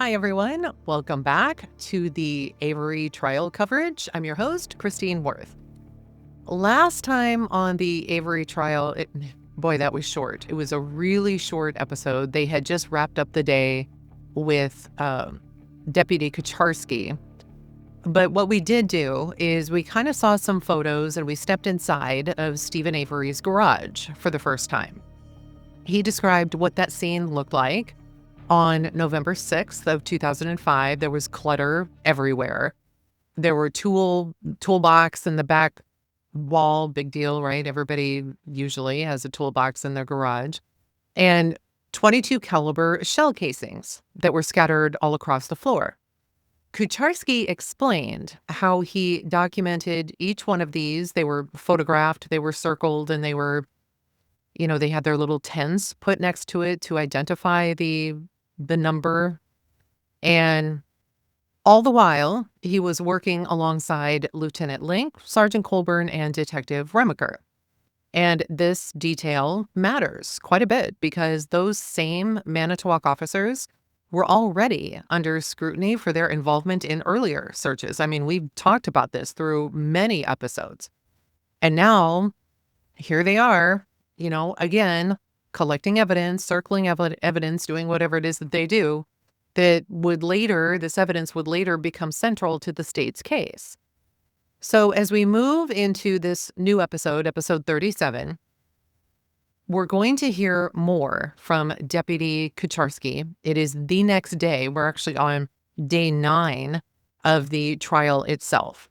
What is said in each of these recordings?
Hi, everyone. Welcome back to the Avery trial coverage. I'm your host, Christine Worth. Last time on the Avery trial, boy, that was short. It was a really short episode. They had just wrapped up the day with Deputy Kucharski. But what we did do is we kind of saw some photos and we stepped inside of Stephen Avery's garage for the first time. He described what that scene looked like. On November 6th of 2005, there was clutter everywhere. There were toolbox in the back wall, big deal, right? Everybody usually has a toolbox in their garage. And 22 caliber shell casings that were scattered all across the floor. Kucharski explained how he documented each one of these. They were photographed, they were circled, and they were, they had their little tents put next to it to identify the number. And all the while, he was working alongside Lieutenant Lenk, Sergeant Colborn, and Detective Remacher. And this detail matters quite a bit because those same Manitowoc officers were already under scrutiny for their involvement in earlier searches. I mean, we've talked about this through many episodes. And now, here they are, again, collecting evidence, circling evidence, doing whatever it is that they do, this evidence would later become central to the state's case. So as we move into this new episode 37, we're going to hear more from Deputy Kucharski. It is the next day. We're actually on day 9 of the trial itself.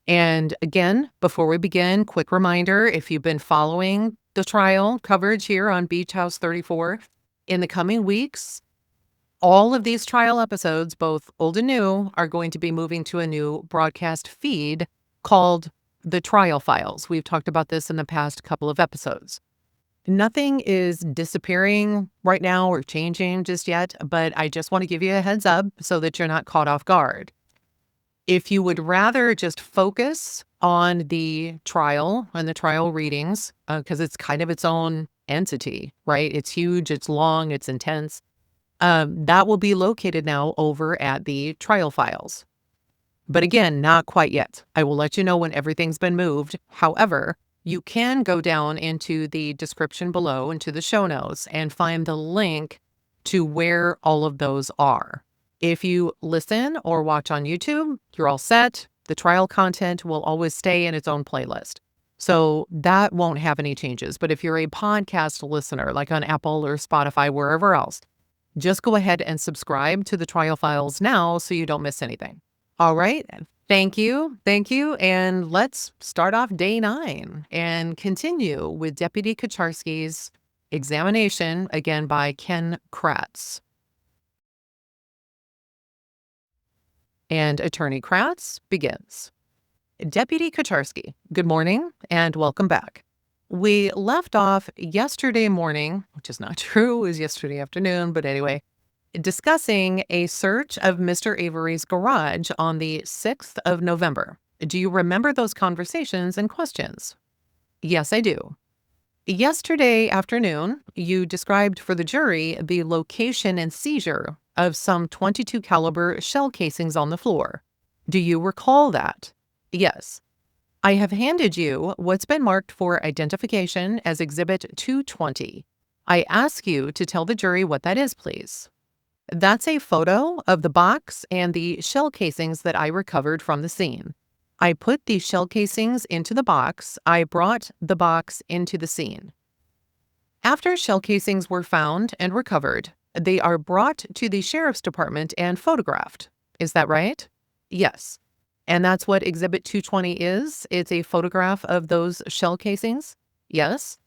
And again, before we begin, quick reminder, if you've been following the trial coverage here on Beach House 34, in the coming weeks, all of these trial episodes, both old and new, are going to be moving to a new broadcast feed called The Trial Files. We've talked about this in the past couple of episodes. Nothing is disappearing right now or changing just yet, but I just want to give you a heads up so that you're not caught off guard. If you would rather just focus on the trial and the trial readings, because it's kind of its own entity, right? It's huge, it's long, it's intense. That will be located now over at the trial files. But again, not quite yet. I will let you know when everything's been moved. However, you can go down into the description below, into the show notes, and find the link to where all of those are. If you listen or watch on YouTube, you're all set. The trial content will always stay in its own playlist. So that won't have any changes. But if you're a podcast listener, like on Apple or Spotify, wherever else, just go ahead and subscribe to the trial files now so you don't miss anything. All right. Thank you. Thank you. And let's start off day 9 and continue with Deputy Kucharski's examination, again by Ken Kratz. And Attorney Kratz begins. Deputy Kucharski, good morning and welcome back. We left off yesterday morning, which is not true, it was yesterday afternoon, but anyway, discussing a search of Mr. Avery's garage on the 6th of November. Do you remember those conversations and questions? Yes, I do. Yesterday afternoon, you described for the jury the location and seizure of some 22 caliber shell casings on the floor. Do you recall that? Yes. I have handed you what's been marked for identification as Exhibit 220. I ask you to tell the jury what that is, please. That's a photo of the box and the shell casings that I recovered from the scene. I put the shell casings into the box. I brought the box into the scene. After shell casings were found and recovered, they are brought to the sheriff's department and photographed. Is that right? Yes. And that's what Exhibit 220 is? It's a photograph of those shell casings? Yes.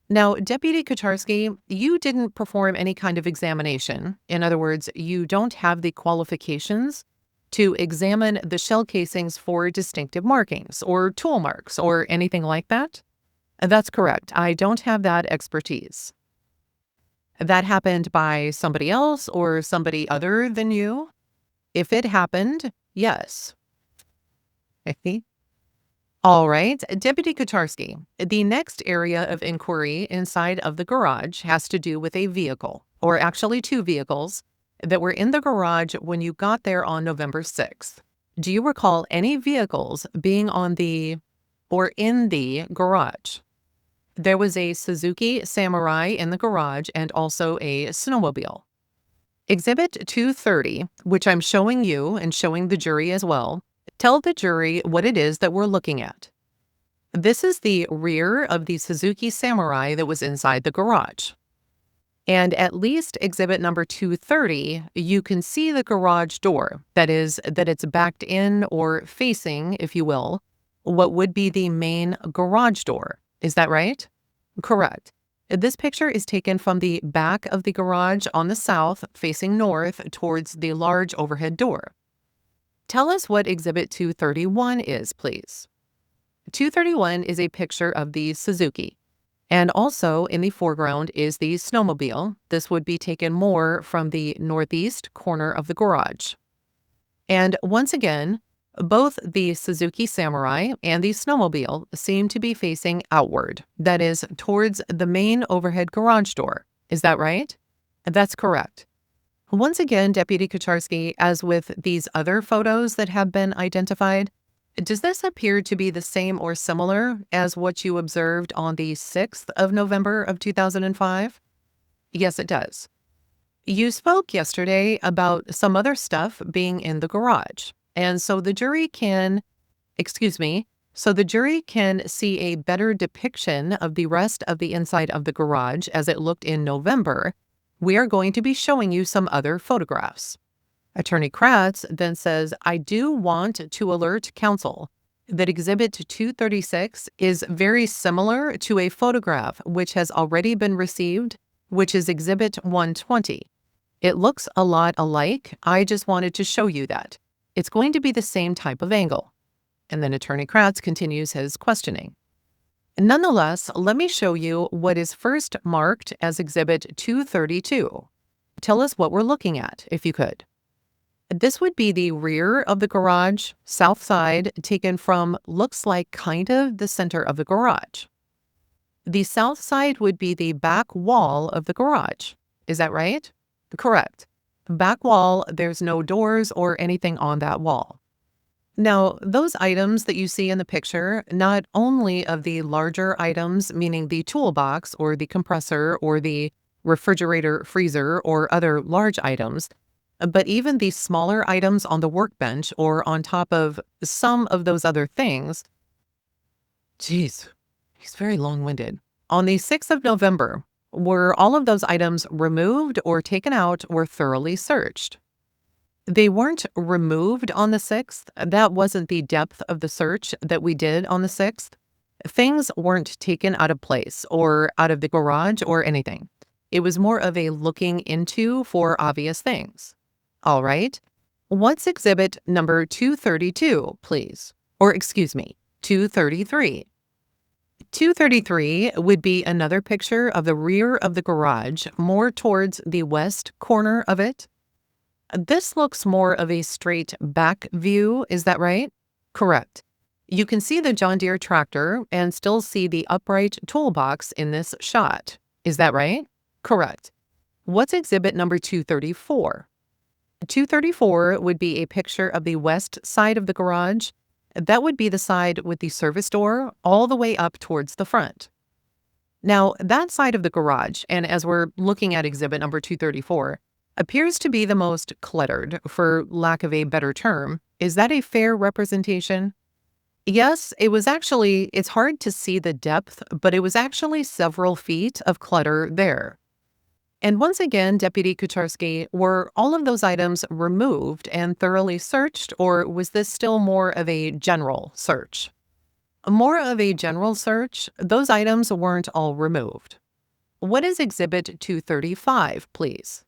Now, Deputy Kucharski, you didn't perform any kind of examination. In other words, you don't have the qualifications to examine the shell casings for distinctive markings or tool marks or anything like that? That's correct. I don't have that expertise. That happened by somebody else or somebody other than you? If it happened, yes. All right, Deputy Kucharski, the next area of inquiry inside of the garage has to do with a vehicle, or actually 2 vehicles, that were in the garage when you got there on November 6th. Do you recall any vehicles being on the or in the garage? There was a Suzuki Samurai in the garage and also a snowmobile. Exhibit 230, which I'm showing you and showing the jury as well, tell the jury what it is that we're looking at. This is the rear of the Suzuki Samurai that was inside the garage. And at least exhibit number 230, you can see the garage door. That is, that it's backed in or facing, if you will, what would be the main garage door. Is that right? Correct. This picture is taken from the back of the garage on the south, facing north towards the large overhead door. Tell us what exhibit 231 is, please. 231 is a picture of the Suzuki. And also in the foreground is the snowmobile. This would be taken more from the northeast corner of the garage. And once again, both the Suzuki Samurai and the snowmobile seem to be facing outward, that is, towards the main overhead garage door. Is that right? That's correct. Once again, Deputy Kucharski, as with these other photos that have been identified, does this appear to be the same or similar as what you observed on the 6th of November of 2005? Yes, it does. You spoke yesterday about some other stuff being in the garage, and so the jury can see a better depiction of the rest of the inside of the garage as it looked in November. We are going to be showing you some other photographs. Attorney Kratz then says, I do want to alert counsel that Exhibit 236 is very similar to a photograph which has already been received, which is Exhibit 120. It looks a lot alike. I just wanted to show you that. It's going to be the same type of angle. And then Attorney Kratz continues his questioning. Nonetheless, let me show you what is first marked as Exhibit 232. Tell us what we're looking at, if you could. This would be the rear of the garage, south side, taken from looks like kind of the center of the garage. The south side would be the back wall of the garage. Is that right? Correct. Back wall, there's no doors or anything on that wall. Now, those items that you see in the picture, not only of the larger items, meaning the toolbox or the compressor or the refrigerator, freezer, or other large items, but even the smaller items on the workbench or on top of some of those other things. Geez, he's very long-winded. On the 6th of November, were all of those items removed or taken out or thoroughly searched? They weren't removed on the 6th. That wasn't the depth of the search that we did on the 6th. Things weren't taken out of place or out of the garage or anything. It was more of a looking into for obvious things. All right. What's exhibit number 232, please? Or excuse me, 233. 233 would be another picture of the rear of the garage, more towards the west corner of it. This looks more of a straight back view, is that right? Correct. You can see the John Deere tractor and still see the upright toolbox in this shot. Is that right? Correct. What's exhibit number 234? 234 would be a picture of the west side of the garage. That would be the side with the service door all the way up towards the front. Now, that side of the garage, and as we're looking at exhibit number 234, appears to be the most cluttered, for lack of a better term. Is that a fair representation? Yes, it's hard to see the depth, but it was actually several feet of clutter there. And once again, Deputy Kucharski, were all of those items removed and thoroughly searched, or was this still more of a general search? More of a general search. Those items weren't all removed. What is Exhibit 235, please?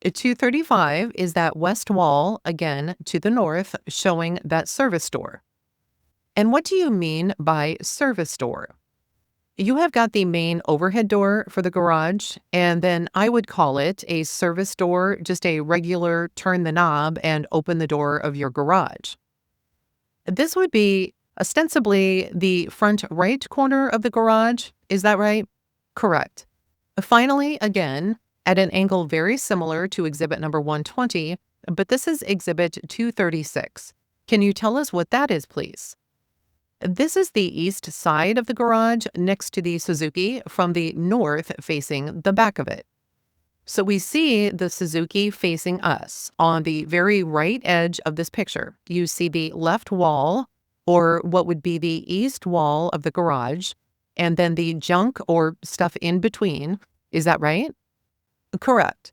235 is that west wall, again, to the north, showing that service door. And what do you mean by service door? You have got the main overhead door for the garage, and then I would call it a service door, just a regular turn the knob and open the door of your garage. This would be ostensibly the front right corner of the garage. Is that right? Correct. Finally, again, at an angle very similar to exhibit number 120, but this is exhibit 236. Can you tell us what that is, please? This is the east side of the garage next to the Suzuki from the north facing the back of it. So we see the Suzuki facing us on the very right edge of this picture. You see the left wall, or what would be the east wall of the garage, and then the junk or stuff in between. Is that right? Correct.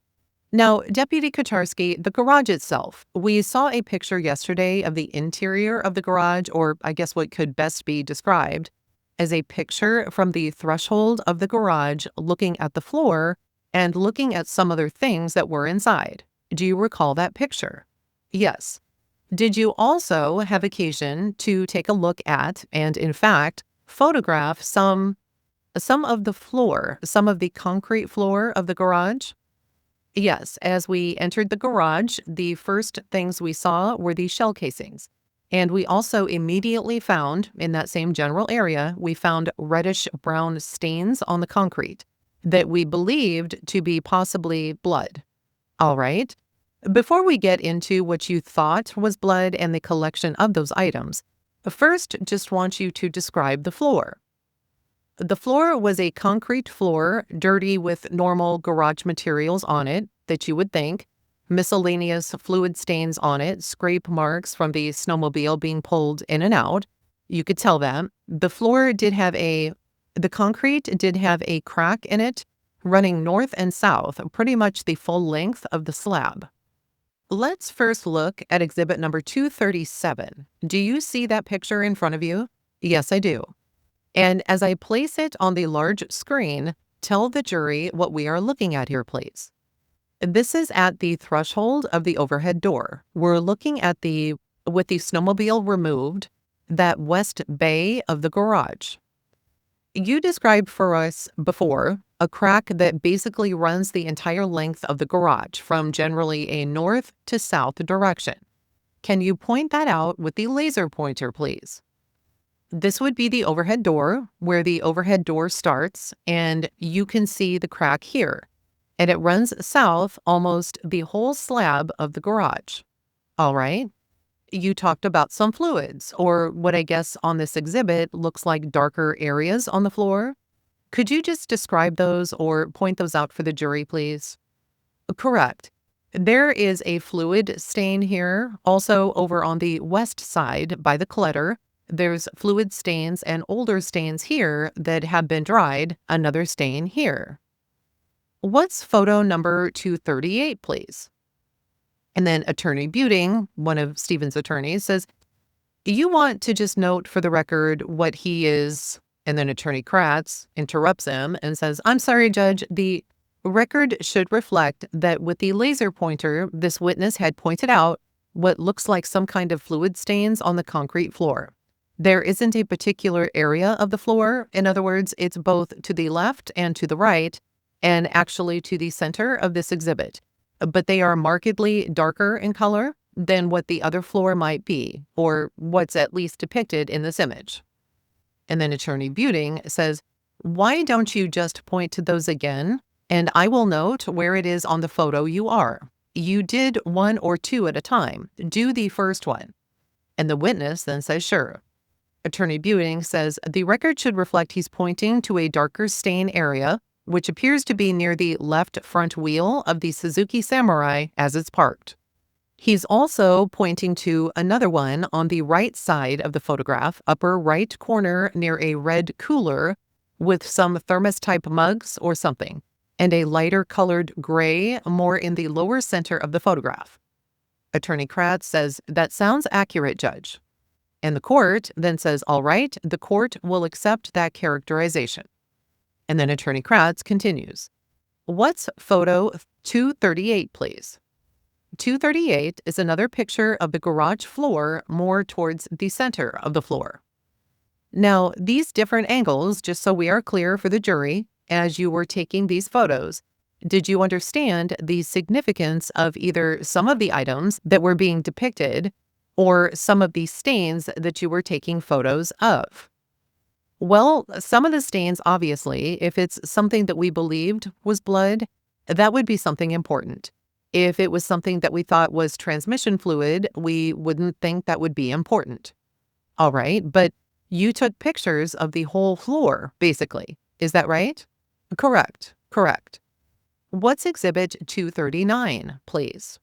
Now, Deputy Kucharski, the garage itself, we saw a picture yesterday of the interior of the garage, or I guess what could best be described as a picture from the threshold of the garage looking at the floor and looking at some other things that were inside. Do you recall that picture? Yes. Did you also have occasion to take a look at, and in fact, photograph some of the floor, some of the concrete floor of the garage? Yes, as we entered the garage, the first things we saw were the shell casings. And we also immediately found, in that same general area, we found reddish-brown stains on the concrete that we believed to be possibly blood. All right. Before we get into what you thought was blood and the collection of those items, first, just want you to describe the floor. The floor was a concrete floor, dirty with normal garage materials on it that you would think, miscellaneous fluid stains on it, scrape marks from the snowmobile being pulled in and out. You could tell that. The concrete did have a crack in it running north and south, pretty much the full length of the slab. Let's first look at exhibit number 237. Do you see that picture in front of you? Yes, I do. And as I place it on the large screen, tell the jury what we are looking at here, please. This is at the threshold of the overhead door. We're looking at with the snowmobile removed, that west bay of the garage. You described for us before a crack that basically runs the entire length of the garage from generally a north to south direction. Can you point that out with the laser pointer, please? This would be the overhead door, where the overhead door starts, and you can see the crack here. And it runs south almost the whole slab of the garage. All right. You talked about some fluids, or what I guess on this exhibit looks like darker areas on the floor. Could you just describe those or point those out for the jury, please? Correct. There is a fluid stain here. Also over on the west side by the clutter, there's fluid stains and older stains here that have been dried. Another stain here. What's photo number 238, please? And then Attorney Buting, one of Stephen's attorneys, says, you want to just note for the record what he is. And then Attorney Kratz interrupts him and says, I'm sorry, Judge, the record should reflect that with the laser pointer, this witness had pointed out what looks like some kind of fluid stains on the concrete floor. There isn't a particular area of the floor. In other words, it's both to the left and to the right, and actually to the center of this exhibit. But they are markedly darker in color than what the other floor might be, or what's at least depicted in this image. And then Attorney Buting says, why don't you just point to those again, and I will note where it is on the photo you are. You did one or two at a time. Do the first one. And the witness then says, sure. Attorney Buting says, the record should reflect he's pointing to a darker stain area, which appears to be near the left front wheel of the Suzuki Samurai as it's parked. He's also pointing to another one on the right side of the photograph, upper right corner near a red cooler with some thermos-type mugs or something, and a lighter colored gray more in the lower center of the photograph. Attorney Kratz says, that sounds accurate, Judge. And the court then says, all right, the court will accept that characterization. And then Attorney Kratz continues, what's photo 238, please? 238 is another picture of the garage floor more towards the center of the floor. Now, these different angles, just so we are clear for the jury, as you were taking these photos, did you understand the significance of either some of the items that were being depicted or some of the stains that you were taking photos of? Well, some of the stains, obviously, if it's something that we believed was blood, That would be something important. If it was something that we thought was transmission fluid, we wouldn't think that would be important. All right, but you took pictures of the whole floor, basically. Is that right? Correct, correct. What's Exhibit 239, please?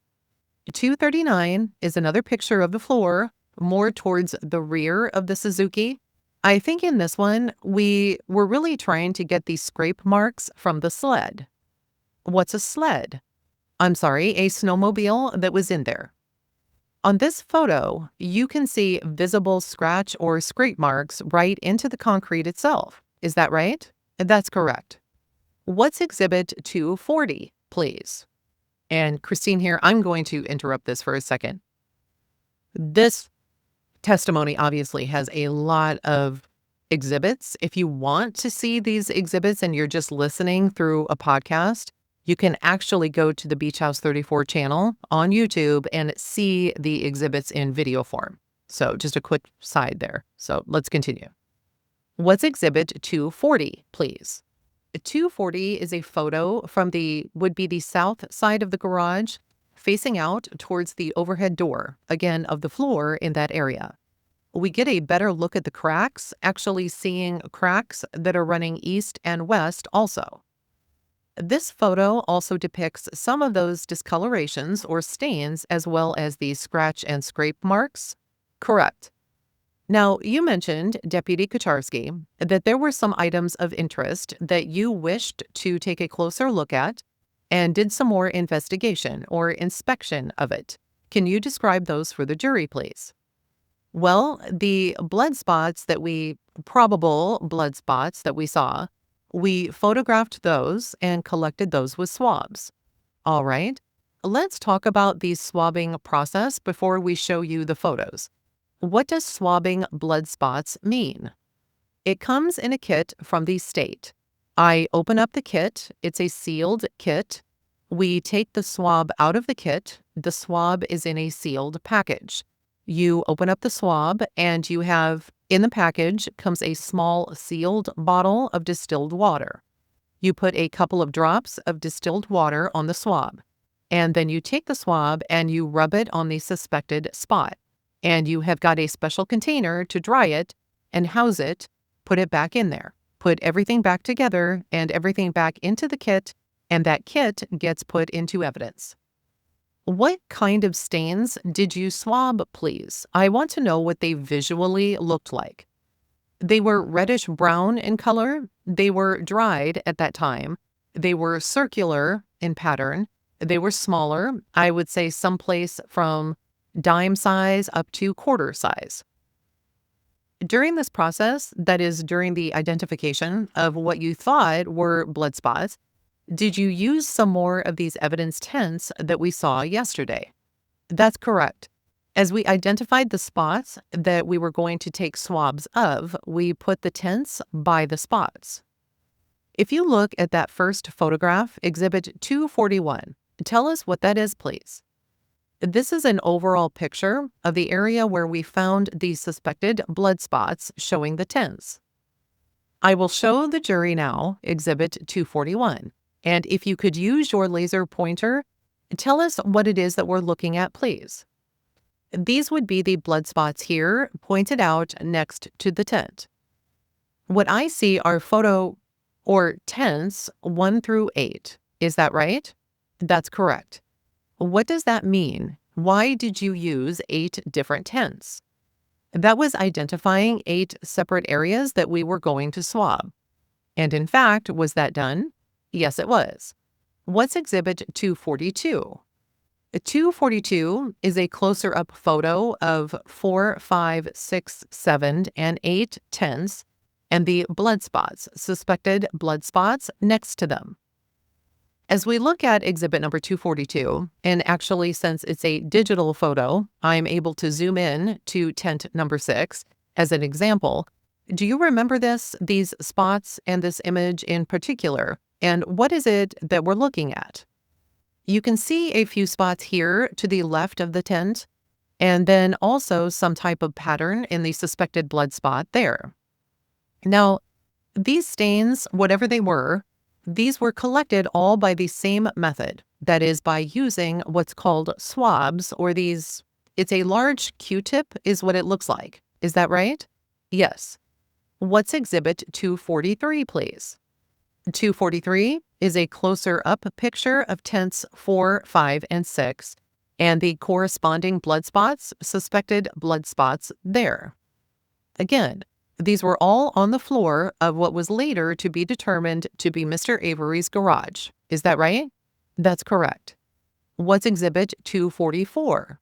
239 is another picture of the floor, more towards the rear of the Suzuki. I think in this one, we were really trying to get these scrape marks from the sled. What's a sled? I'm sorry, a snowmobile that was in there. On this photo, you can see visible scratch or scrape marks right into the concrete itself. Is that right? That's correct. What's Exhibit 240, please? And Christine here, I'm going to interrupt this for a second. This testimony obviously has a lot of exhibits. If you want to see these exhibits and you're just listening through a podcast, you can actually go to the Beach House 34 channel on YouTube and see the exhibits in video form. So just a quick side there. So let's continue. What's Exhibit 240, please? 240 is a photo from would be the south side of the garage, facing out towards the overhead door, again, of the floor in that area. We get a better look at the cracks, actually seeing cracks that are running east and west also. This photo also depicts some of those discolorations or stains as well as the scratch and scrape marks. Correct. Now, you mentioned, Deputy Kucharski, that there were some items of interest that you wished to take a closer look at and did some more investigation or inspection of it. Can you describe those for the jury, please? Well, the probable blood spots that we saw, we photographed those and collected those with swabs. All right, let's talk about the swabbing process before we show you the photos. What does swabbing blood spots mean? It comes in a kit from the state. I open up the kit. It's a sealed kit. We take the swab out of the kit. The swab is in a sealed package. You open up the swab and you have, in the package, comes a small sealed bottle of distilled water. You put a couple of drops of distilled water on the swab, and then you take the swab and you rub it on the suspected spot. And you have got a special container to dry it and house it, put it back in there, put everything back together and everything back into the kit, and that kit gets put into evidence. What kind of stains did you swab, please? I want to know what they visually looked like. They were reddish brown in color. They were dried at that time. They were circular in pattern. They were smaller, I would say someplace from dime size up to quarter size. During this process, that is during the identification of what you thought were blood spots, did you use some more of these evidence tents that we saw yesterday? That's correct. As we identified the spots that we were going to take swabs of, we put the tents by the spots. If you look at that first photograph, Exhibit 241, tell us what that is, please. This is an overall picture of the area where we found the suspected blood spots showing the tents. I will show the jury now Exhibit 241, and if you could use your laser pointer, tell us what it is that we're looking at, please. These would be the blood spots here pointed out next to the tent. What I see are tents 1 through 8. Is that right? That's correct. What does that mean? Why did you use 8 different tents? That was identifying 8 separate areas that we were going to swab. And in fact, was that done? Yes, it was. What's Exhibit 242? 242 is a closer-up photo of 4, 5, 6, 7, and 8 tents and the blood spots, suspected blood spots next to them. As we look at exhibit number 242, and actually since it's a digital photo, I'm able to zoom in to tent number 6 as an example. Do you remember these spots and this image in particular? And what is it that we're looking at? You can see a few spots here to the left of the tent, and then also some type of pattern in the suspected blood spot there. Now, these stains, whatever they were These were collected all by the same method, that is, by using what's called swabs, or it's a large Q-tip is what it looks like. Is that right? Yes. What's Exhibit 243, please? 243 is a closer-up picture of tents 4, 5, and 6, and the corresponding blood spots, suspected blood spots there. Again, these were all on the floor of what was later to be determined to be Mr. Avery's garage. Is that right? That's correct. What's Exhibit 244?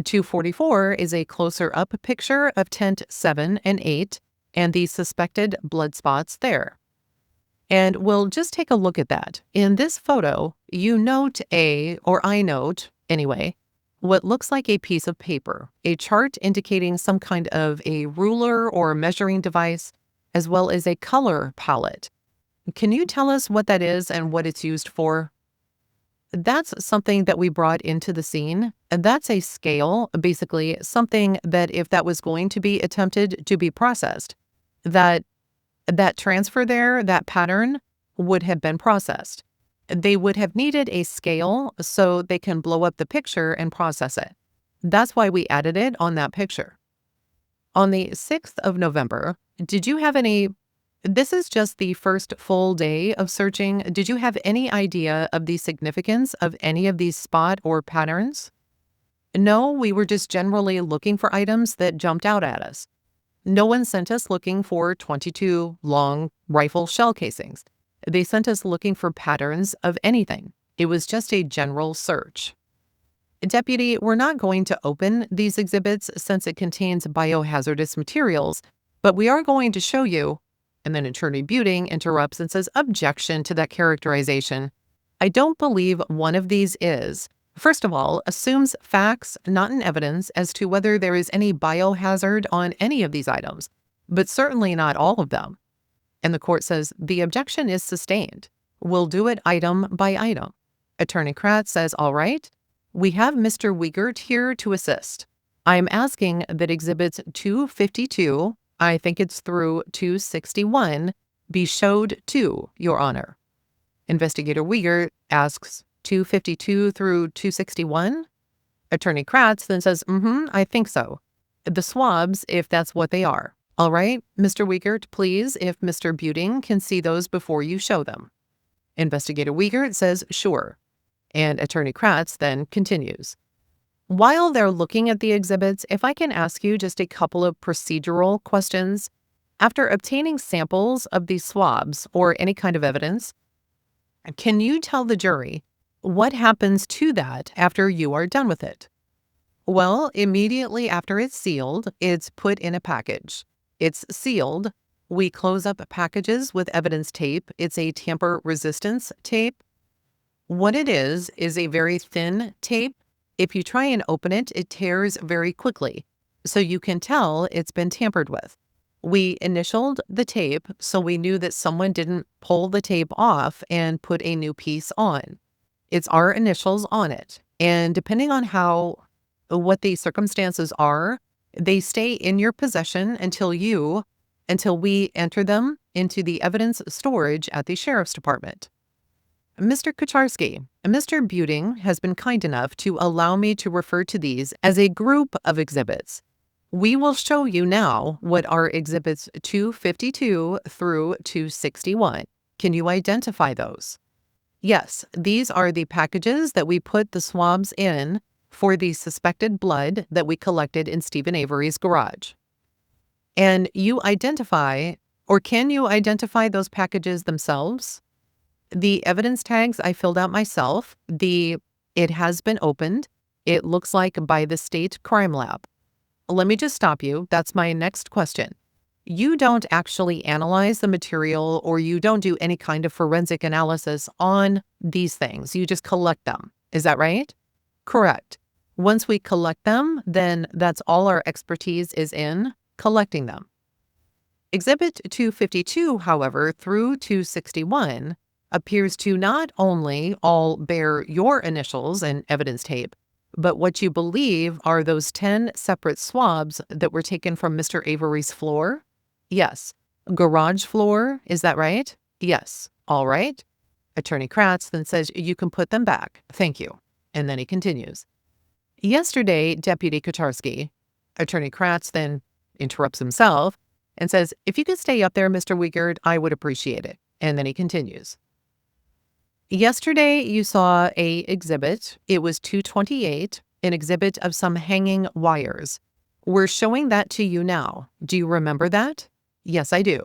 244 is a closer-up picture of tent 7 and 8 and the suspected blood spots there. And we'll just take a look at that. In this photo, you note I note, anyway, what looks like a piece of paper, a chart indicating some kind of a ruler or measuring device, as well as a color palette. Can you tell us what that is and what it's used for? That's something that we brought into the scene, and that's a scale, basically something that if that was going to be attempted to be processed, that transfer there, that pattern, would have been processed. They would have needed a scale so they can blow up the picture and process it. That's why we added it on that picture. On the 6th of November, did you have this is just the first full day of searching. Did you have any idea of the significance of any of these spot or patterns? No, we were just generally looking for items that jumped out at us. No one sent us looking for 22 long rifle shell casings. They sent us looking for patterns of anything. It was just a general search. Deputy, we're not going to open these exhibits since it contains biohazardous materials, but we are going to show you. And then Attorney Buting interrupts and says, objection to that characterization. I don't believe one of these is, first of all, assumes facts, not an evidence, as to whether there is any biohazard on any of these items, but certainly not all of them. And the court says, the objection is sustained. We'll do it item by item. Attorney Kratz says, all right, we have Mr. Wiegert here to assist. I'm asking that Exhibits 252, I think it's through 261, be showed to Your Honor. Investigator Wiegert asks, 252 through 261? Attorney Kratz then says, I think so. The swabs, if that's what they are. All right, Mr. Wiegert, please, if Mr. Buting can see those before you show them. Investigator Wiegert says, sure. And Attorney Kratz then continues. While they're looking at the exhibits, if I can ask you just a couple of procedural questions. After obtaining samples of these swabs or any kind of evidence, can you tell the jury what happens to that after you are done with it? Well, immediately after it's sealed, it's put in a package. It's sealed. We close up packages with evidence tape. It's a tamper resistance tape. What it is a very thin tape. If you try and open it, it tears very quickly. So you can tell it's been tampered with. We initialed the tape, so we knew that someone didn't pull the tape off and put a new piece on. It's our initials on it. And depending on what the circumstances are, they stay in your possession until we enter them into the evidence storage at the Sheriff's Department. Mr. Kucharski, Mr. Buting has been kind enough to allow me to refer to these as a group of exhibits. We will show you now what are Exhibits 252 through 261. Can you identify those? Yes, these are the packages that we put the swabs in for the suspected blood that we collected in Stephen Avery's garage. And you identify, or can you identify those packages themselves? The evidence tags I filled out myself. It has been opened. It looks like by the state crime lab. Let me just stop you. That's my next question. You don't actually analyze the material, or you don't do any kind of forensic analysis on these things. You just collect them. Is that right? Correct. Once we collect them, then that's all our expertise is in, collecting them. Exhibit 252, however, through 261, appears to not only all bear your initials and evidence tape, but what you believe are those 10 separate swabs that were taken from Mr. Avery's floor? Yes. Garage floor, is that right? Yes. All right. Attorney Kratz then says, "You can put them back. Thank you." And then he continues. "Yesterday, Deputy Kucharski," Attorney Kratz then interrupts himself and says, "If you could stay up there, Mr. Wiegert, I would appreciate it." And then he continues. "Yesterday, you saw a exhibit. It was 228, an exhibit of some hanging wires. We're showing that to you now. Do you remember that?" "Yes, I do."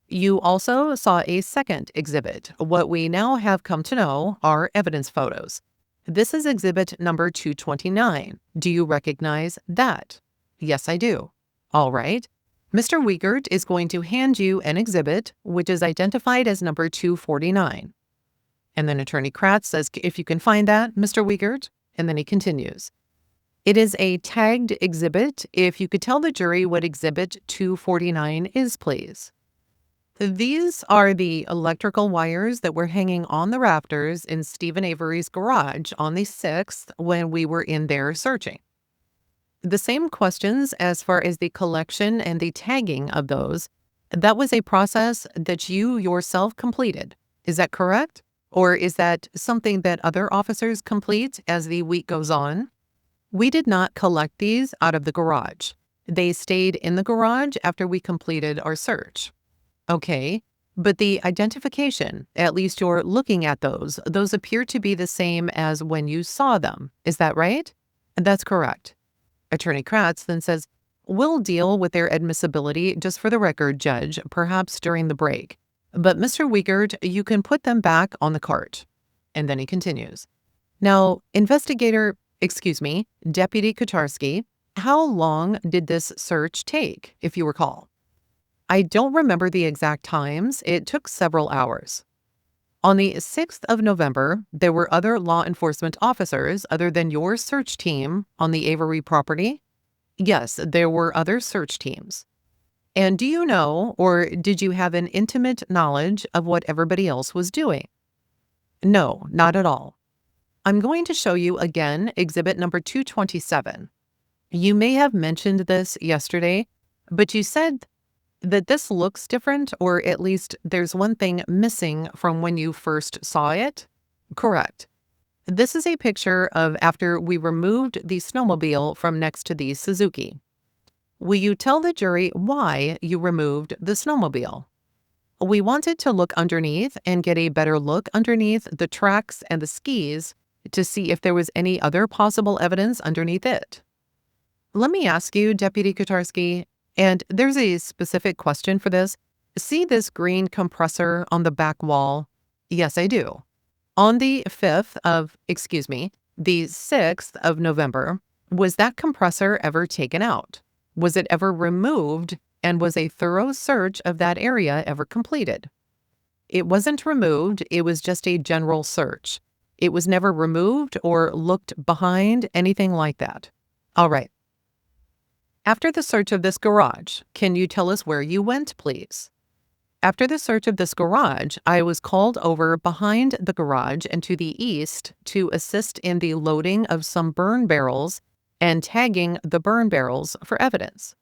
"You also saw a second exhibit. What we now have come to know are evidence photos. This is exhibit number 229. Do you recognize that?" "Yes, I do." "All right. Mr. Wiegert is going to hand you an exhibit which is identified as number 249. And then Attorney Kratz says, "If you can find that, Mr. Wiegert." And then he continues. "It is a tagged exhibit. If you could tell the jury what exhibit 249 is, please." These are the electrical wires that were hanging on the rafters in Stephen Avery's garage on the 6th when we were in there searching. The same questions as far as the collection and the tagging of those, that was a process that you yourself completed. Is that correct? Or is that something that other officers complete as the week goes on? "We did not collect these out of the garage. They stayed in the garage after we completed our search." "Okay, but the identification, at least you're looking at those appear to be the same as when you saw them. Is that right?" "That's correct." Attorney Kratz then says, "We'll deal with their admissibility just for the record, Judge, perhaps during the break. But Mr. Wiegert, you can put them back on the cart." And then he continues. "Now, Deputy Kucharski, how long did this search take, if you recall?" "I don't remember the exact times. It took several hours." "On the 6th of November, there were other law enforcement officers other than your search team on the Avery property?" "Yes, there were other search teams." "And do you know, or did you have an intimate knowledge of what everybody else was doing?" "No, not at all." "I'm going to show you again exhibit number 227. You may have mentioned this yesterday, but you said that this looks different, or at least there's one thing missing from when you first saw it." "Correct." "This is a picture of after we removed the snowmobile from next to the Suzuki. Will you tell the jury why you removed the snowmobile?" "We wanted to look underneath and get a better look underneath the tracks and the skis to see if there was any other possible evidence underneath it." Let me ask you, Deputy Kucharski, and there's a specific question for this. See this green compressor on the back wall? "Yes, I do." On the 6th of November, was that compressor ever taken out? Was it ever removed, and was a thorough search of that area ever completed? "It wasn't removed. It was just a general search. It was never removed or looked behind, anything like that." All right. "After the search of this garage, can you tell us where you went, please?" "After the search of this garage, I was called over behind the garage and to the east to assist in the loading of some burn barrels and tagging the burn barrels for evidence."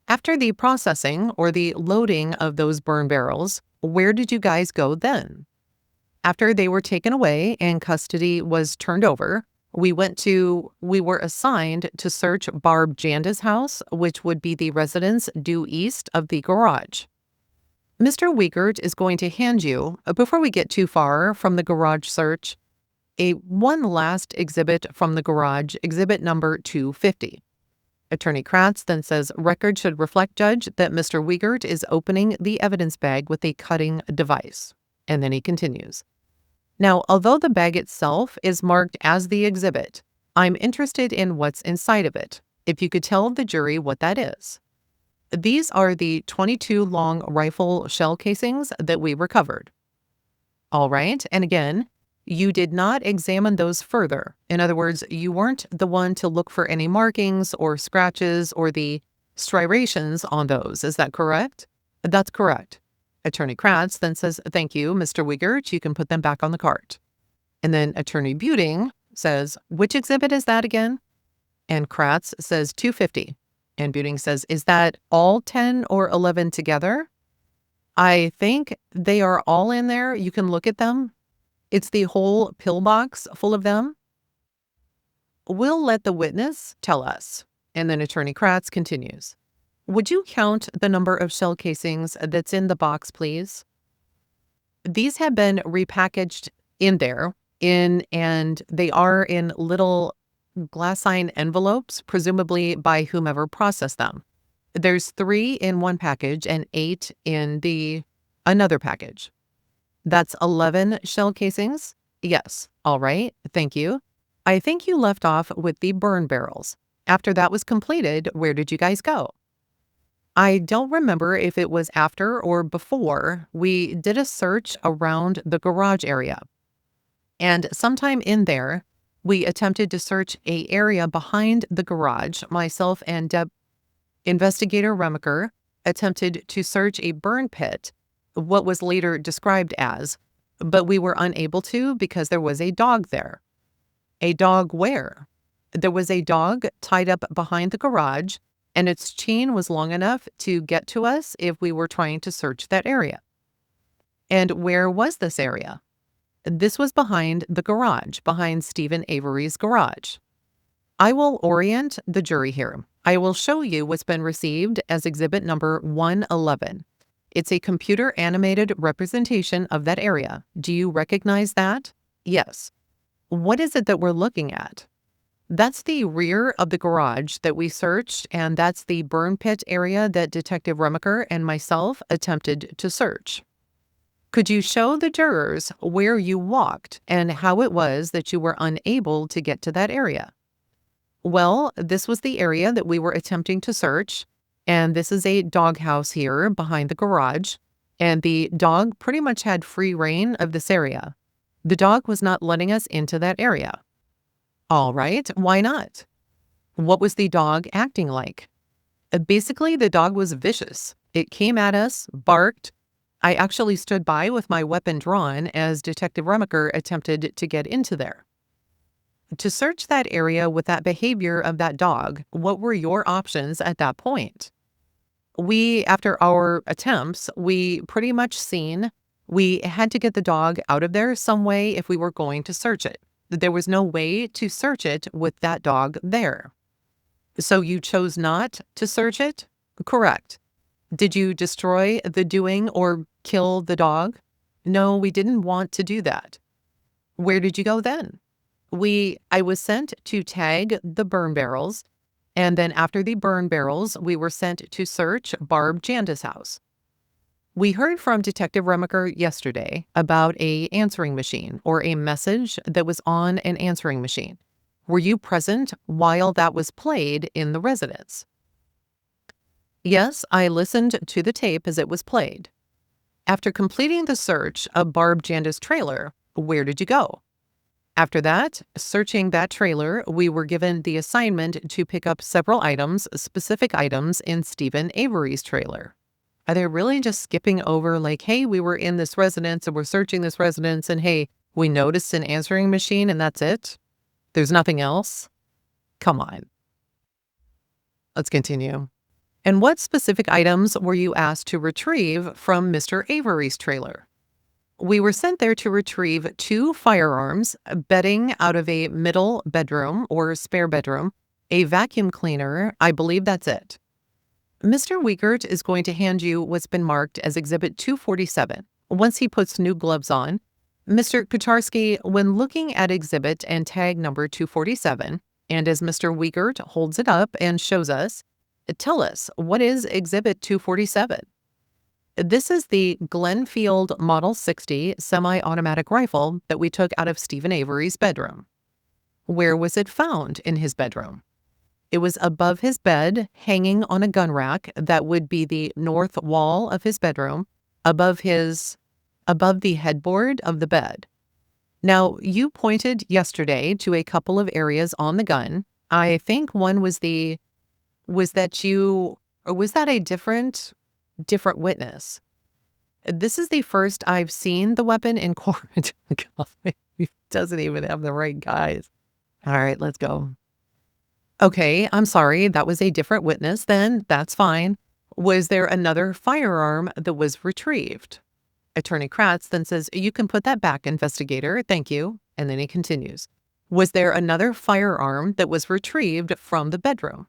"After the processing or the loading of those burn barrels, where did you guys go then?" "After they were taken away and custody was turned over, we were assigned to search Barb Janda's house, which would be the residence due east of the garage." Mr. Wiegert is going to hand you, before we get too far from the garage search, one last exhibit from the garage, exhibit number 250. Attorney Kratz then says, "Record should reflect, Judge, that Mr. Wiegert is opening the evidence bag with a cutting device." And then he continues. "Now, although the bag itself is marked as the exhibit, I'm interested in what's inside of it. If you could tell the jury what that is." "These are the 22 long rifle shell casings that we recovered." All right. And again, you did not examine those further. In other words, you weren't the one to look for any markings or scratches or the striations on those. Is that correct? "That's correct." Attorney Kratz then says, "Thank you, Mr. Wiegert. You can put them back on the cart." And then Attorney Buting says, "Which exhibit is that again?" And Kratz says 250. And Buting says, "Is that all 10 or 11 together?" "I think they are all in there. You can look at them." It's the whole pillbox full of them? We'll let the witness tell us. And then Attorney Kratz continues. Would you count the number of shell casings that's in the box, please? These have been repackaged in there and they are in little glassine envelopes, presumably by whomever processed them. There's 3 in one package and 8 in the another package. That's 11 shell casings? Yes. All right. Thank you. I think you left off with the burn barrels. After that was completed, where did you guys go? I don't remember if it was after or before. We did a search around the garage area. And sometime in there, we attempted to search a area behind the garage. Myself and Investigator Remaker attempted to search a burn pit, what was later described as, but we were unable to because there was a dog there. A dog where? There was a dog tied up behind the garage, and its chain was long enough to get to us if we were trying to search that area. And where was this area? This was behind the garage, behind Stephen Avery's garage. I will orient the jury here. I will show you what's been received as exhibit number 111. It's a computer-animated representation of that area. Do you recognize that? Yes. What is it that we're looking at? That's the rear of the garage that we searched, and that's the burn pit area that Detective Remaker and myself attempted to search. Could you show the jurors where you walked and how it was that you were unable to get to that area? Well, this was the area that we were attempting to search, and this is a doghouse here behind the garage, and the dog pretty much had free rein of this area. The dog was not letting us into that area. All right, why not? What was the dog acting like? Basically, the dog was vicious. It came at us, barked. I actually stood by with my weapon drawn as Detective Remaker attempted to get into there. To search that area with that behavior of that dog, what were your options at that point? After our attempts, we pretty much we had to get the dog out of there some way if we were going to search it. There was no way to search it with that dog there. So you chose not to search it? Correct. Did you destroy the doing or kill the dog? No, we didn't want to do that. Where did you go then? I was sent to tag the burn barrels, and then after the burn barrels, we were sent to search Barb Janda's house. We heard from Detective Remaker yesterday about a answering machine or a message that was on an answering machine. Were you present while that was played in the residence? Yes, I listened to the tape as it was played. After completing the search of Barb Janda's trailer, where did you go? After that, searching that trailer, we were given the assignment to pick up several items, specific items in Stephen Avery's trailer. Are they really just skipping over like, hey, we were in this residence and we're searching this residence and hey, we noticed an answering machine and that's it? There's nothing else? Come on. Let's continue. And what specific items were you asked to retrieve from Mr. Avery's trailer? We were sent there to retrieve 2 firearms, bedding out of a middle bedroom or spare bedroom, a vacuum cleaner. I believe that's it. Mr. Wiegert is going to hand you what's been marked as Exhibit 247. Once he puts new gloves on, Mr. Kucharski, when looking at exhibit and tag number 247, and as Mr. Wiegert holds it up and shows us, tell us, what is Exhibit 247? This is the Glenfield Model 60 semi-automatic rifle that we took out of Stephen Avery's bedroom. Where was it found in his bedroom? It was above his bed, hanging on a gun rack that would be the north wall of his bedroom, above the headboard of the bed. Now, you pointed yesterday to a couple of areas on the gun. I think one was that a different witness? This is the first I've seen the weapon in court. God, he doesn't even have the right guys. All right, let's go. Okay, I'm sorry. That was a different witness then. That's fine. Was there another firearm that was retrieved? Attorney Kratz then says, "You can put that back, investigator. Thank you." And then he continues, "Was there another firearm that was retrieved from the bedroom?"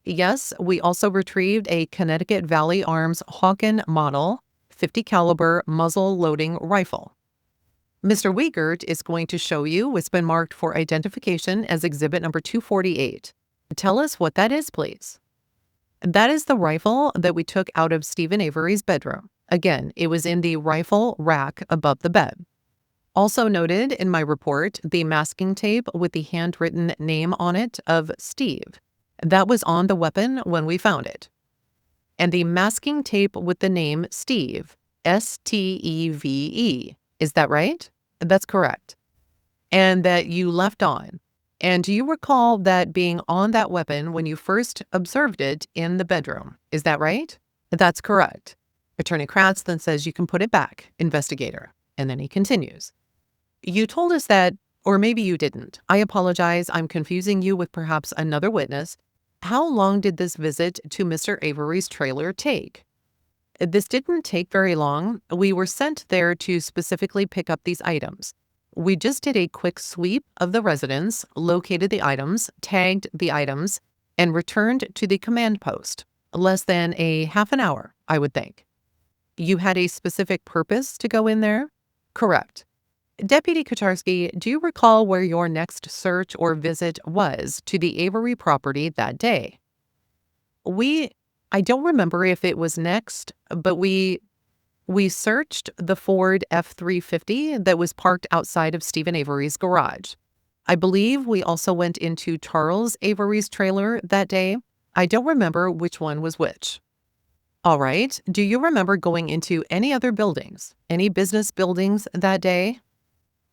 Yes, we also retrieved a Connecticut Valley Arms Hawken model 50 caliber muzzle loading rifle. Mr. Wiegert is going to show you what's been marked for identification as exhibit number 248. Tell us what that is, please. That is the rifle that we took out of Stephen Avery's bedroom. Again, it was in the rifle rack above the bed. Also noted in my report, the masking tape with the handwritten name on it of Steve. That was on the weapon when we found it. And the masking tape with the name Steve, Steve, is that right? That's correct. And that you left on. And do you recall that being on that weapon when you first observed it in the bedroom? Is that right? That's correct. Attorney Kratz then says, "You can put it back, investigator." And then he continues. "You told us that, or maybe you didn't. I apologize. I'm confusing you with perhaps another witness. How long did this visit to Mr. Avery's trailer take?" This didn't take very long. We were sent there to specifically pick up these items. We just did a quick sweep of the residence, located the items, tagged the items, and returned to the command post. Less than a half an hour, I would think. You had a specific purpose to go in there? Correct. Deputy Kucharski, do you recall where your next search or visit was to the Avery property that day? I don't remember if it was next, but we searched the Ford F-350 that was parked outside of Stephen Avery's garage. I believe we also went into Charles Avery's trailer that day. I don't remember which one was which. All right. Do you remember going into any other buildings, any business buildings that day?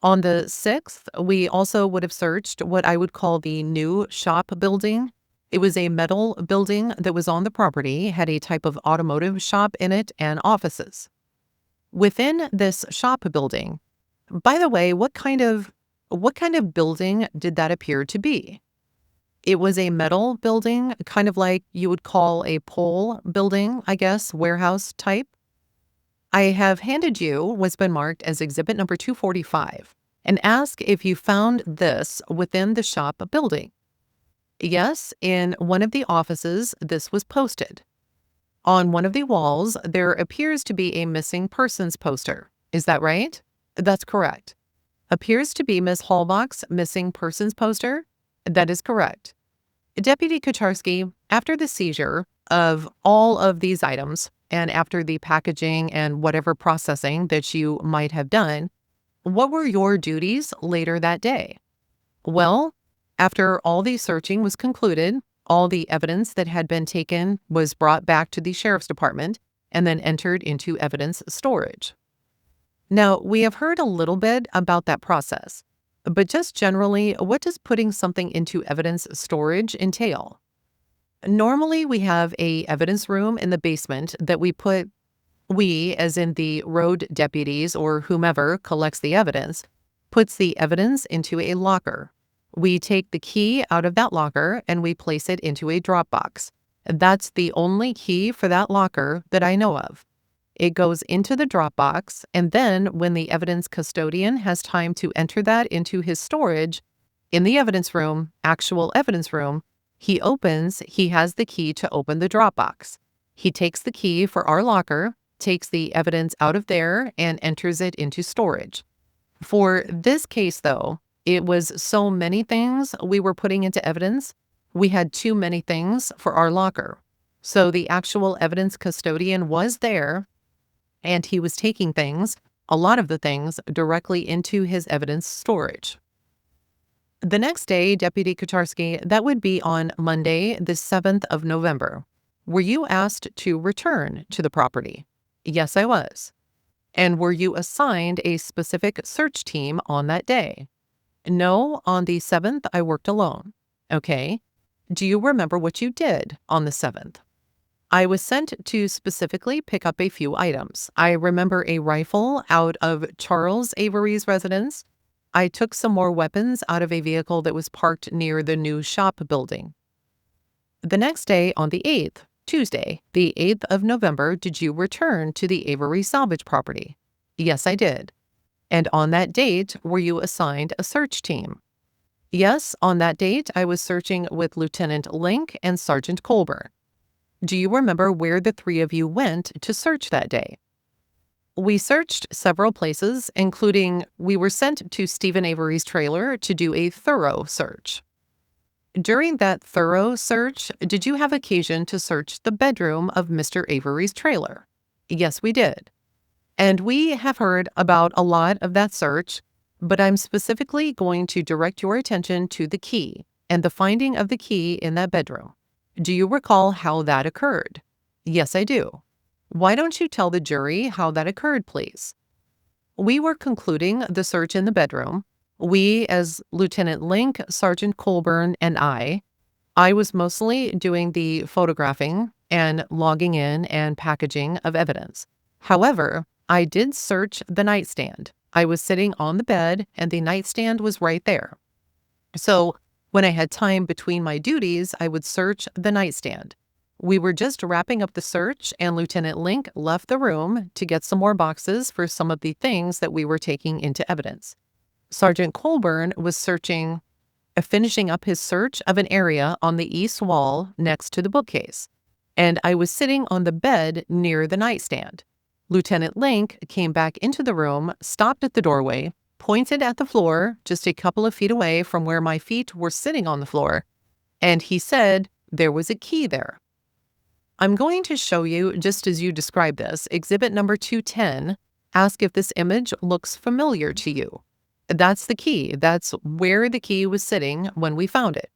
On the 6th, we also would have searched what I would call the new shop building. It was a metal building that was on the property, had a type of automotive shop in it and offices. Within this shop building, by the way, what kind of building did that appear to be? It was a metal building, kind of like you would call a pole building, I guess, warehouse type. I have handed you what's been marked as exhibit number 245 and ask if you found this within the shop building. Yes, in one of the offices, this was posted. On one of the walls, there appears to be a missing persons poster. Is that right? That's correct. Appears to be Ms. Halbach's missing persons poster? That is correct. Deputy Kucharski, after the seizure of all of these items and after the packaging and whatever processing that you might have done, what were your duties later that day? Well, after all the searching was concluded, all the evidence that had been taken was brought back to the sheriff's department and then entered into evidence storage. Now, we have heard a little bit about that process, but just generally, what does putting something into evidence storage entail? Normally, we have a evidence room in the basement that we, as in the road deputies or whomever collects the evidence, puts the evidence into a locker. We take the key out of that locker and we place it into a drop box. That's the only key for that locker that I know of. It goes into the drop box, and then when the evidence custodian has time to enter that into his storage in the evidence room, actual evidence room, he has the key to open the drop box. He takes the key for our locker, takes the evidence out of there, and enters it into storage. For this case, though, it was so many things we were putting into evidence, we had too many things for our locker. So the actual evidence custodian was there, and he was taking things, a lot of the things, directly into his evidence storage. The next day, Deputy Kucharski, that would be on Monday, the 7th of November. Were you asked to return to the property? Yes, I was. And were you assigned a specific search team on that day? No, on the 7th, I worked alone. Okay. Do you remember what you did on the 7th? I was sent to specifically pick up a few items. I remember a rifle out of Charles Avery's residence. I took some more weapons out of a vehicle that was parked near the new shop building. The next day, on the 8th, Tuesday, the 8th of November, did you return to the Avery salvage property? Yes, I did. And on that date, were you assigned a search team? Yes, on that date, I was searching with Lieutenant Lenk and Sergeant Colborn. Do you remember where the three of you went to search that day? We searched several places, including we were sent to Stephen Avery's trailer to do a thorough search. During that thorough search, did you have occasion to search the bedroom of Mr. Avery's trailer? Yes, we did. And we have heard about a lot of that search, but I'm specifically going to direct your attention to the key and the finding of the key in that bedroom. Do you recall how that occurred? Yes, I do. Why don't you tell the jury how that occurred, please? We were concluding the search in the bedroom. We, as Lieutenant Lenk, Sergeant Colborn, and I was mostly doing the photographing and logging in and packaging of evidence. However, I did search the nightstand. I was sitting on the bed and the nightstand was right there. So when I had time between my duties, I would search the nightstand. We were just wrapping up the search and Lieutenant Lenk left the room to get some more boxes for some of the things that we were taking into evidence. Sergeant Colborn was finishing up his search of an area on the east wall next to the bookcase, and I was sitting on the bed near the nightstand. Lieutenant Lenk came back into the room, stopped at the doorway, pointed at the floor just a couple of feet away from where my feet were sitting on the floor, and he said there was a key there. I'm going to show you, just as you described this, exhibit number 210. Ask if this image looks familiar to you. That's the key. That's where the key was sitting when we found it.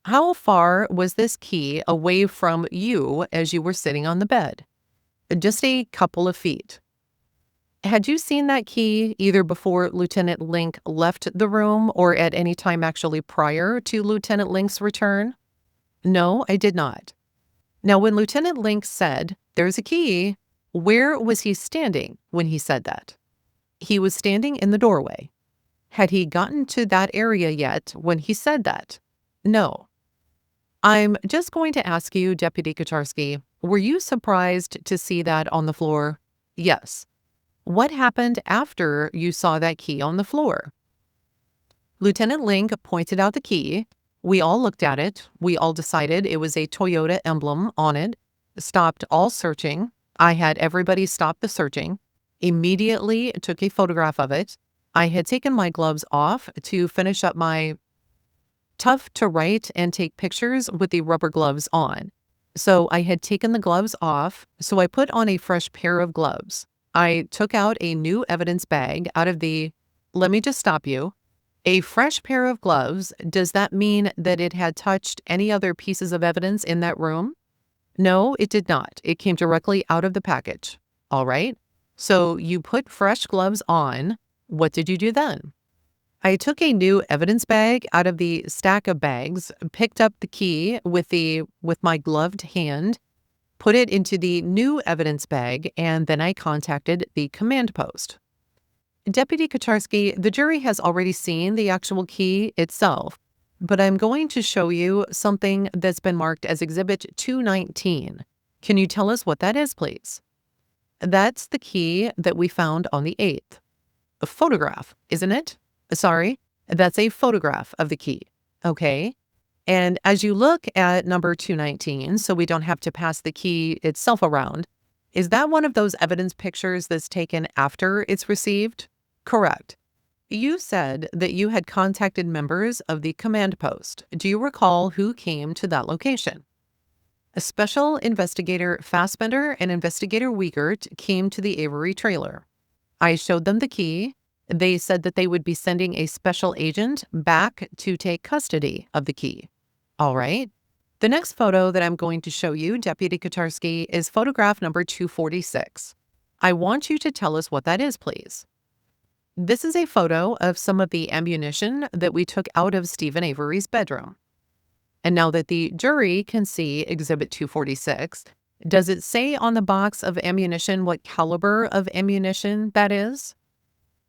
How far was this key away from you as you were sitting on the bed? Just a couple of feet. Had you seen that key either before Lieutenant Lenk left the room or at any time actually prior to Lieutenant Lenk's return? No, I did not. Now, when Lieutenant Lenk said, "There's a key," where was he standing when he said that? He was standing in the doorway. Had he gotten to that area yet when he said that? No. I'm just going to ask you, Deputy Kucharski, were you surprised to see that on the floor? Yes. What happened after you saw that key on the floor? Lieutenant Lenk pointed out the key. We all looked at it. We all decided it was a Toyota emblem on it. Stopped all searching. I had everybody stop the searching. Immediately took a photograph of it. I had taken my gloves off to finish up my tough to write and take pictures with the rubber gloves on. So I had taken the gloves off, so I put on a fresh pair of gloves. I took out a new evidence bag out of the, let me just stop you. A fresh pair of gloves, does that mean that it had touched any other pieces of evidence in that room? No, it did not. It came directly out of the package. All right. So you put fresh gloves on. What did you do then? I took a new evidence bag out of the stack of bags, picked up the key with my gloved hand, put it into the new evidence bag, and then I contacted the command post. Deputy Kucharski, the jury has already seen the actual key itself, but I'm going to show you something that's been marked as Exhibit 219. Can you tell us what that is, please? That's the key that we found on the 8th. A photograph, isn't it? Sorry, that's a photograph of the key. Okay. And as you look at number 219, so we don't have to pass the key itself around, is that one of those evidence pictures that's taken after it's received? Correct. You said that you had contacted members of the command post. Do you recall who came to that location? A Special Investigator Fassbender and Investigator Wiegert came to the Avery trailer. I showed them the key. They said that they would be sending a special agent back to take custody of the key. All right. The next photo that I'm going to show you, Deputy Kucharski, is photograph number 246. I want you to tell us what that is, please. This is a photo of some of the ammunition that we took out of Stephen Avery's bedroom. And now that the jury can see Exhibit 246, does it say on the box of ammunition what caliber of ammunition that is?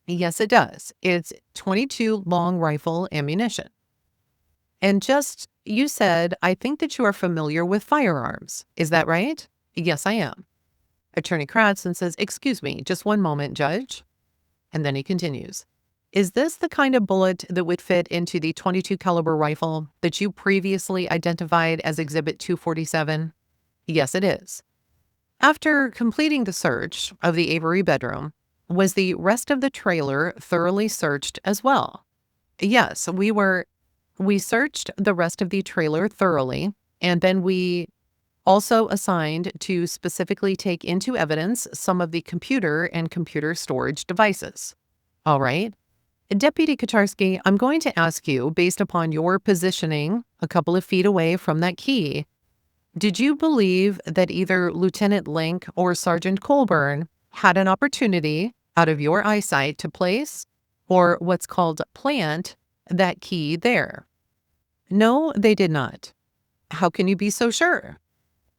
Yes, it does. It's .22 long rifle ammunition. And just, you said, I think that you are familiar with firearms. Is that right? Yes, I am. Attorney Kratz then says, "Excuse me, just one moment, Judge." And then he continues. "Is this the kind of bullet that would fit into the .22 caliber rifle that you previously identified as Exhibit 247? Yes, it is." After completing the search of the Avery bedroom, was the rest of the trailer thoroughly searched as well? Yes, we searched the rest of the trailer thoroughly, and then we also assigned to specifically take into evidence some of the computer and computer storage devices. All right. Deputy Kucharski, I'm going to ask you, based upon your positioning a couple of feet away from that key, did you believe that either Lieutenant Lenk or Sergeant Colborn had an opportunity out of your eyesight to place, or what's called plant, that key there? No, they did not. How can you be so sure?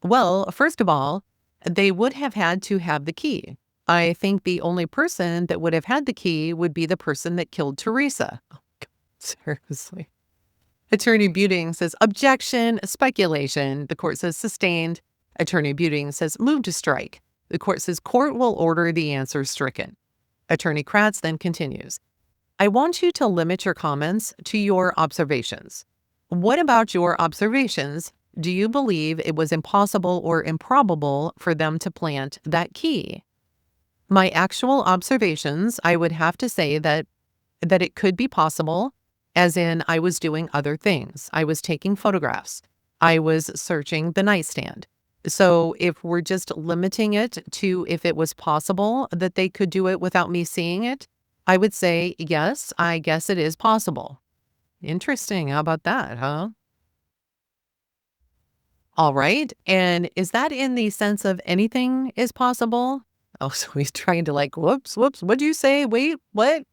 Well, first of all, they would have had to have the key. I think the only person that would have had the key would be the person that killed Teresa. Oh, God, seriously. Attorney Buting says, "Objection, speculation." The court says, "Sustained." Attorney Buting says, "Move to strike." The court says, "Court will order the answer stricken." Attorney Kratz then continues, "I want you to limit your comments to your observations. What about your observations? Do you believe it was impossible or improbable for them to plant that key?" My actual observations, I would have to say that it could be possible, as in I was doing other things. I was taking photographs. I was searching the nightstand. So if we're just limiting it to if it was possible that they could do it without me seeing it, I would say, yes, I guess it is possible. Interesting. How about that, huh? All right. And is that in the sense of anything is possible? Oh, so he's trying to like, whoops, what'd you say? Wait, what?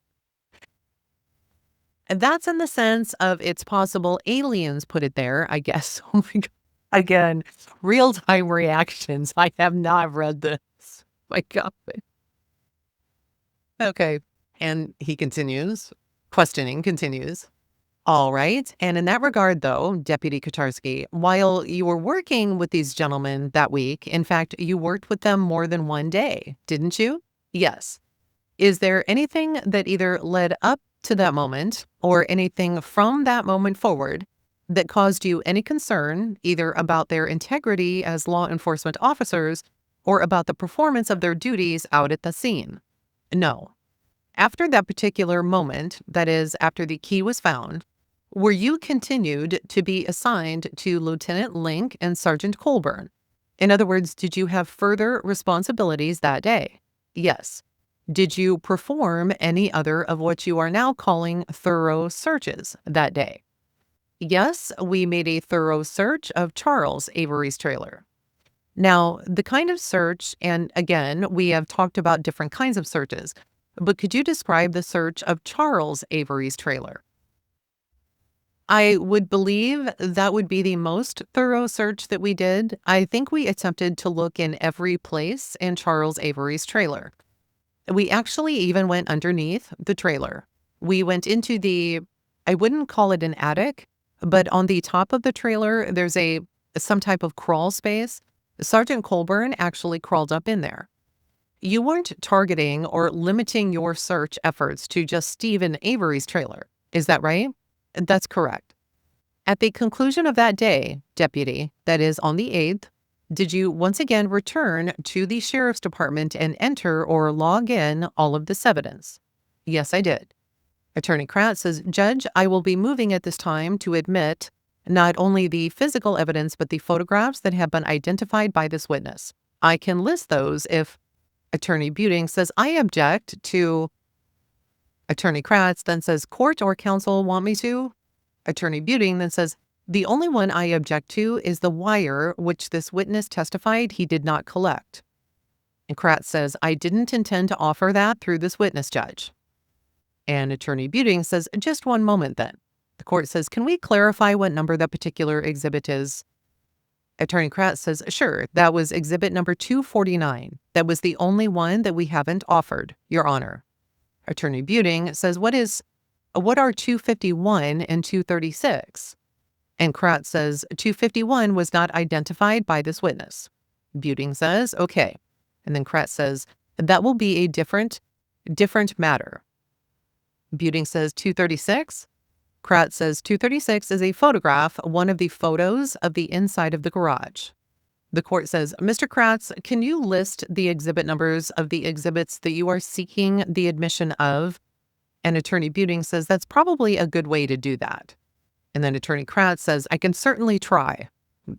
And that's in the sense of it's possible aliens put it there, I guess. Oh my God. Again, real-time reactions. I have not read this. My God. Okay. And he continues, questioning continues. All right. And in that regard, though, Deputy Kucharski, while you were working with these gentlemen that week, in fact, you worked with them more than one day, didn't you? Yes. Is there anything that either led up to that moment or anything from that moment forward that caused you any concern, either about their integrity as law enforcement officers or about the performance of their duties out at the scene? No. After that particular moment, that is, after the key was found, were you continued to be assigned to Lieutenant Lenk and Sergeant Colborn? In other words, did you have further responsibilities that day? Yes. Did you perform any other of what you are now calling thorough searches that day? Yes, we made a thorough search of Charles Avery's trailer. Now, the kind of search, and again, we have talked about different kinds of searches, but could you describe the search of Charles Avery's trailer? I would believe that would be the most thorough search that we did. I think we attempted to look in every place in Charles Avery's trailer. We actually even went underneath the trailer. We went into I wouldn't call it an attic, but on the top of the trailer, there's some type of crawl space. Sergeant Colborn actually crawled up in there. You weren't targeting or limiting your search efforts to just Stephen Avery's trailer. Is that right? That's correct. At the conclusion of that day, Deputy, that is on the 8th, did you once again return to the Sheriff's Department and enter or log in all of this evidence? Yes, I did. Attorney Kratz says, "Judge, I will be moving at this time to admit not only the physical evidence, but the photographs that have been identified by this witness. I can list those if..." Attorney Buting says, "I object to..." Attorney Kratz then says, "Court or counsel want me to?" Attorney Buting then says, "The only one I object to is the wire which this witness testified he did not collect." And Kratz says, "I didn't intend to offer that through this witness, Judge." And Attorney Buting says, "Just one moment then." The court says, "Can we clarify what number that particular exhibit is?" Attorney Kratz says, "Sure, that was exhibit number 249. That was the only one that we haven't offered, Your Honor." Attorney Buting says, what are 251 and 236? And Kratz says, 251 was not identified by this witness. Buting says, "Okay, And then Kratz says, that will be a different matter. Buting says 236. Kratz says 236 is a photograph, one of the photos of the inside of the garage. The court says, Mr. Kratz, can you list the exhibit numbers of the exhibits that you are seeking the admission of? And Attorney Buting says, that's probably a good way to do that. And then Attorney Kratz says, I can certainly try.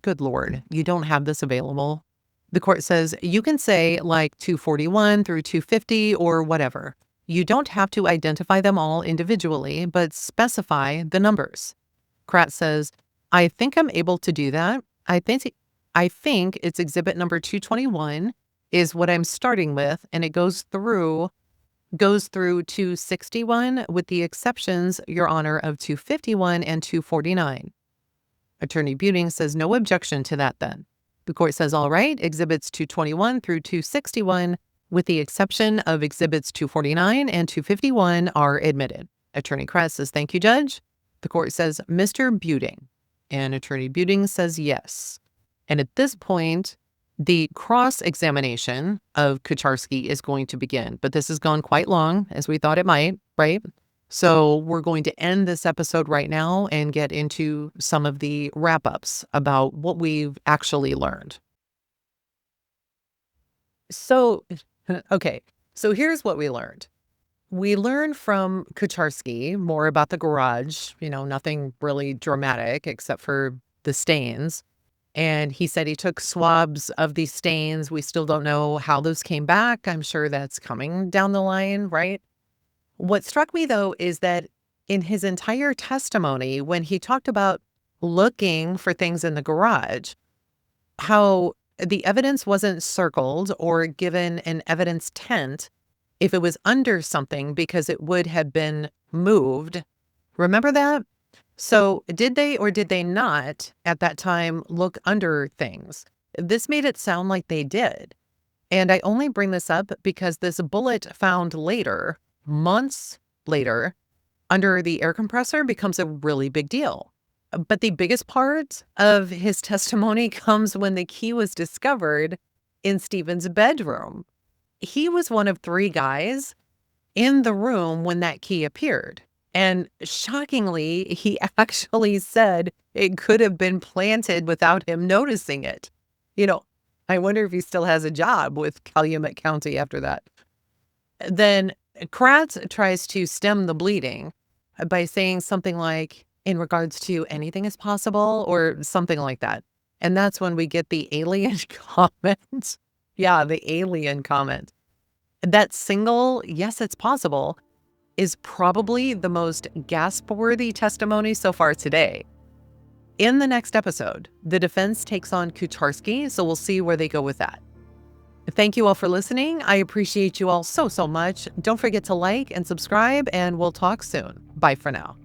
Good Lord, you don't have this available. The court says, you can say like 241 through 250 or whatever. You don't have to identify them all individually, but specify the numbers. Kratz says, I think I'm able to do that. I think it's exhibit number 221 is what I'm starting with, and it goes through 261 with the exceptions, Your Honor, of 251 and 249. Attorney Buting says no objection to that then. The court says, all right, exhibits 221 through 261 with the exception of exhibits 249 and 251 are admitted. Attorney Kratz says, thank you, Judge. The court says, Mr. Buting. And Attorney Buting says yes. And at this point, the cross-examination of Kucharski is going to begin. But this has gone quite long, as we thought it might, right? So we're going to end this episode right now and get into some of the wrap-ups about what we've actually learned. So, okay, so here's what we learned. We learned from Kucharski more about the garage, nothing really dramatic except for the stains. And he said he took swabs of these stains. We still don't know how those came back. I'm sure that's coming down the line, right? What struck me, though, is that in his entire testimony, when he talked about looking for things in the garage, how the evidence wasn't circled or given an evidence tent if it was under something because it would have been moved. Remember that? So did they or did they not at that time look under things? This made it sound like they did. And I only bring this up because this bullet found later, months later, under the air compressor becomes a really big deal. But the biggest part of his testimony comes when the key was discovered in Stephen's bedroom. He was one of 3 guys in the room when that key appeared. And shockingly, he actually said it could have been planted without him noticing it. I wonder if he still has a job with Calumet County after that. Then Kratz tries to stem the bleeding by saying something like, in regards to anything is possible or something like that. And that's when we get the alien comment. Yeah, the alien comment. That single, yes, it's possible, is probably the most gasp-worthy testimony so far today. In the next episode, the defense takes on Kucharski, so we'll see where they go with that. Thank you all for listening. I appreciate you all so much. Don't forget to like and subscribe, and we'll talk soon. Bye for now.